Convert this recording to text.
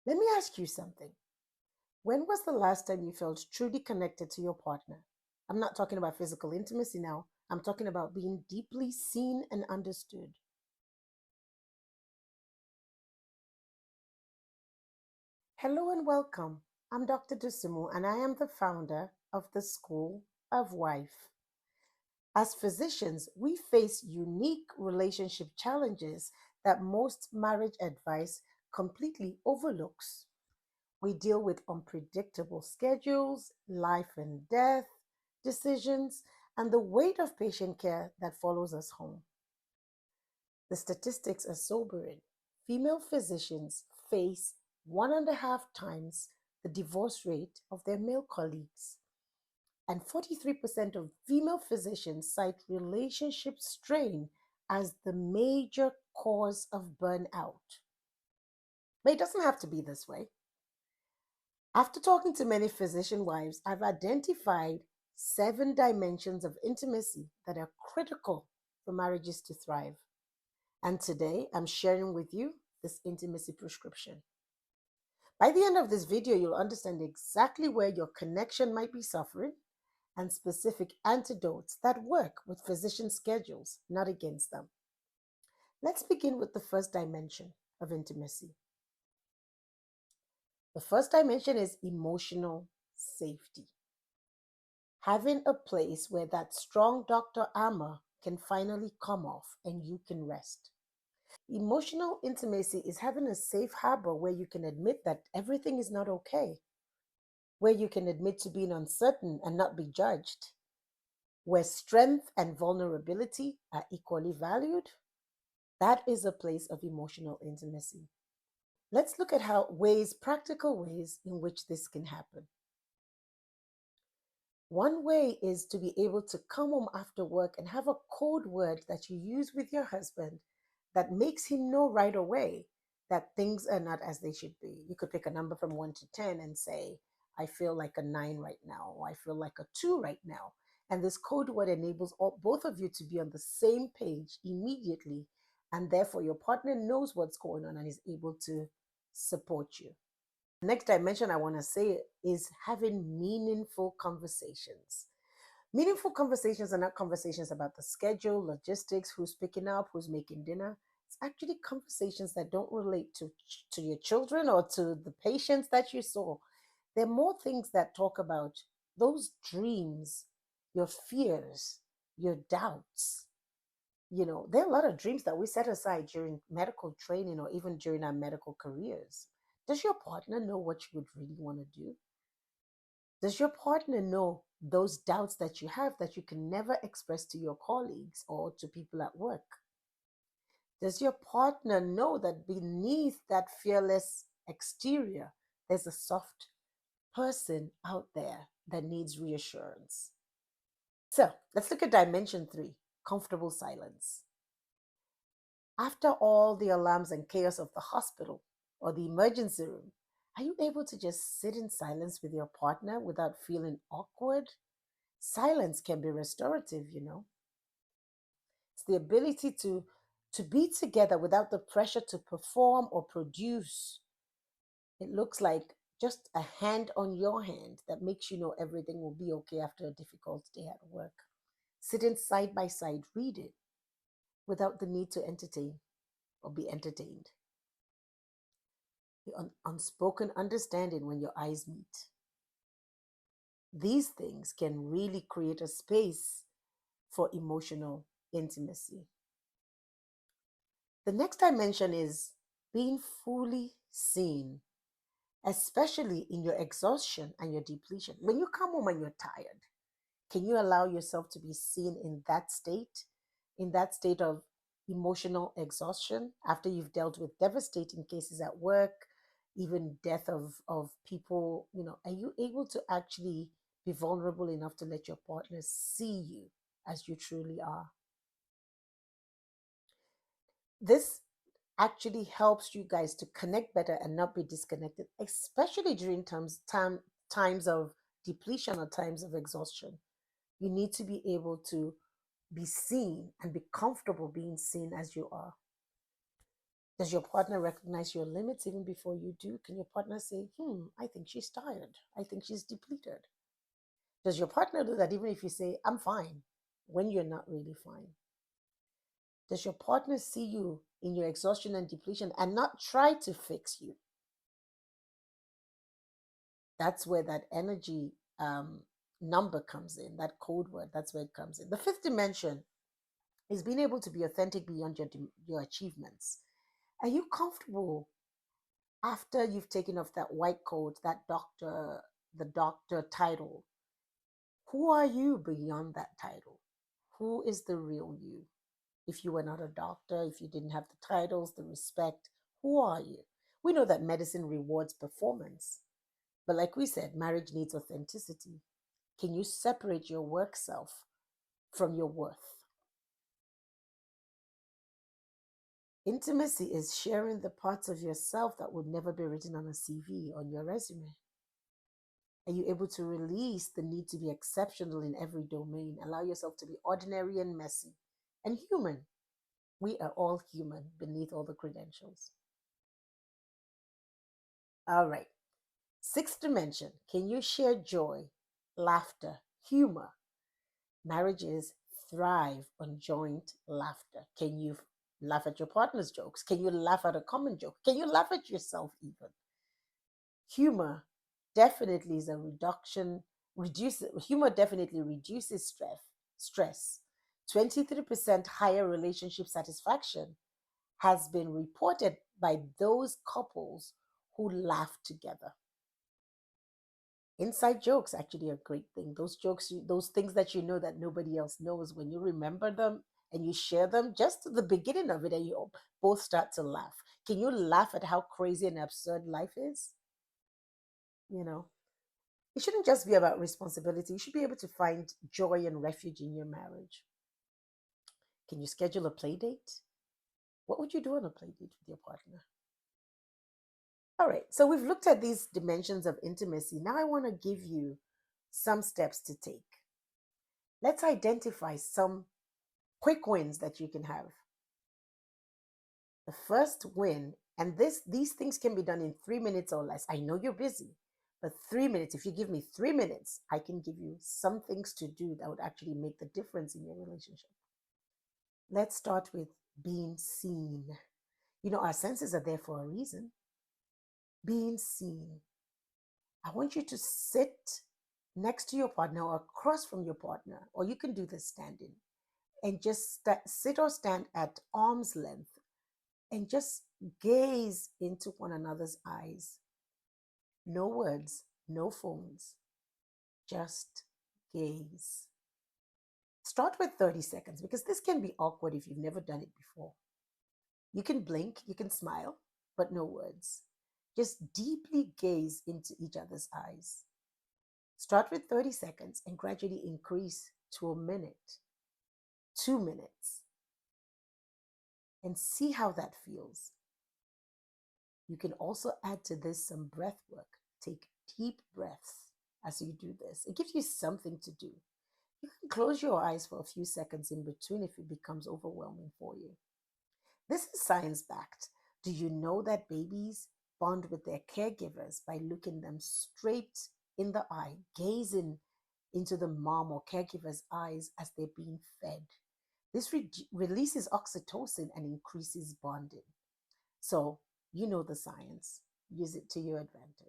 Let me ask you something. When was the last time you felt truly connected to your partner? I'm not talking about physical intimacy now. I'm talking about being deeply seen and understood. Hello and welcome. I'm Dr. Dusumu and I am the founder of the School of Wife. As physicians, we face unique relationship challenges that most marriage advice completely overlooks. We deal with unpredictable schedules, life and death decisions, and the weight of patient care that follows us home. The statistics are sobering. Female physicians face 1.5 times the divorce rate of their male colleagues, and 43% of female physicians cite relationship strain as the major cause of burnout. But it doesn't have to be this way. After talking to many physician wives, I've identified 7 dimensions of intimacy that are critical for marriages to thrive. And today I'm sharing with you this intimacy prescription. By the end of this video, you'll understand exactly where your connection might be suffering and specific antidotes that work with physician schedules, not against them. Let's begin with the first dimension of intimacy. The first dimension is emotional safety. Having a place where that strong doctor armor can finally come off and you can rest. Emotional intimacy is having a safe harbor where you can admit that everything is not okay, where you can admit to being uncertain and not be judged, where strength and vulnerability are equally valued. That is a place of emotional intimacy. Let's look at practical ways in which this can happen. One way is to be able to come home after work and have a code word that you use with your husband that makes him know right away that things are not as they should be. You could pick a number from 1 to 10 and say, I feel like a 9 right now, or I feel like a 2 right now. And this code word enables both of you to be on the same page immediately. And therefore, your partner knows what's going on and is able to support you. The next dimension I want to say is having meaningful conversations. Meaningful conversations are not conversations about the schedule, logistics, who's picking up, who's making dinner. It's actually conversations that don't relate to your children or to the patients that you saw. They're more things that talk about those dreams, your fears, your doubts. There are a lot of dreams that we set aside during medical training or even during our medical careers. Does your partner know what you would really want to do? Does your partner know those doubts that you have that you can never express to your colleagues or to people at work? Does your partner know that beneath that fearless exterior, there's a soft person out there that needs reassurance? So let's look at dimension 3, comfortable silence. After all the alarms and chaos of the hospital or the emergency room, are you able to just sit in silence with your partner without feeling awkward? Silence can be restorative. It's the ability to be together without the pressure to perform or produce. It looks like just a hand on your hand that makes you know everything will be okay after a difficult day at work. Sitting side by side, read it without the need to entertain or be entertained. The unspoken understanding when your eyes meet. These things can really create a space for emotional intimacy. The next dimension is being fully seen, especially in your exhaustion and your depletion. When you come home and you're tired, can you allow yourself to be seen in that state of emotional exhaustion after you've dealt with devastating cases at work, even death of people? Are you able to actually be vulnerable enough to let your partner see you as you truly are? This actually helps you guys to connect better and not be disconnected, especially during times of depletion or times of exhaustion. You need to be able to be seen and be comfortable being seen as you are. Does your partner recognize your limits even before you do? Can your partner say, I think she's tired. I think she's depleted? Does your partner do that even if you say, I'm fine, when you're not really fine? Does your partner see you in your exhaustion and depletion and not try to fix you? That's where that energy number comes in, that code word. That's where it comes in. The fifth dimension is being able to be authentic beyond your achievements. Are you comfortable after you've taken off that white coat, the doctor title? Who are you beyond that title? Who is the real you? If you were not a doctor, if you didn't have the titles, the respect, who are you? We know that medicine rewards performance, but like we said, marriage needs authenticity. Can you separate your work self from your worth? Intimacy is sharing the parts of yourself that would never be written on a CV, on your resume. Are you able to release the need to be exceptional in every domain? Allow yourself to be ordinary and messy and human. We are all human beneath all the credentials. All right. Sixth dimension. Can you share joy, laughter, humor? Marriages thrive on joint laughter. Can you laugh at your partner's jokes? Can you laugh at a common joke? Can you laugh at yourself even? Humor definitely is a reduction, reduce humor definitely reduces stress. 23% higher relationship satisfaction has been reported by those couples who laugh together. Inside jokes actually a great thing. Those jokes, those things that you know that nobody else knows, when you remember them and you share them, just to the beginning of it, and you both start to laugh. Can you laugh at how crazy and absurd life is? You know, it shouldn't just be about responsibility. You should be able to find joy and refuge in your marriage. Can you schedule a play date? What would you do on a play date with your partner? All right, so we've looked at these dimensions of intimacy. Now I want to give you some steps to take. Let's identify some quick wins that you can have. The first win, and these things can be done in 3 minutes or less. I know you're busy, but 3 minutes, if you give me 3 minutes, I can give you some things to do that would actually make the difference in your relationship. Let's start with being seen. You know, our senses are there for a reason. Being seen. I want you to sit next to your partner or across from your partner, or you can do this standing, and just sit or stand at arm's length and just gaze into one another's eyes. No words, no phones, just gaze. Start with 30 seconds because this can be awkward if you've never done it before. You can blink, you can smile, but no words. Just deeply gaze into each other's eyes. Start with 30 seconds and gradually increase to a minute, 2 minutes, and see how that feels. You can also add to this some breath work. Take deep breaths as you do this. It gives you something to do. You can close your eyes for a few seconds in between if it becomes overwhelming for you. This is science backed. Do you know that babies bond with their caregivers by looking them straight in the eye, gazing into the mom or caregiver's eyes as they're being fed? This releases oxytocin and increases bonding. So, you know the science. Use it to your advantage.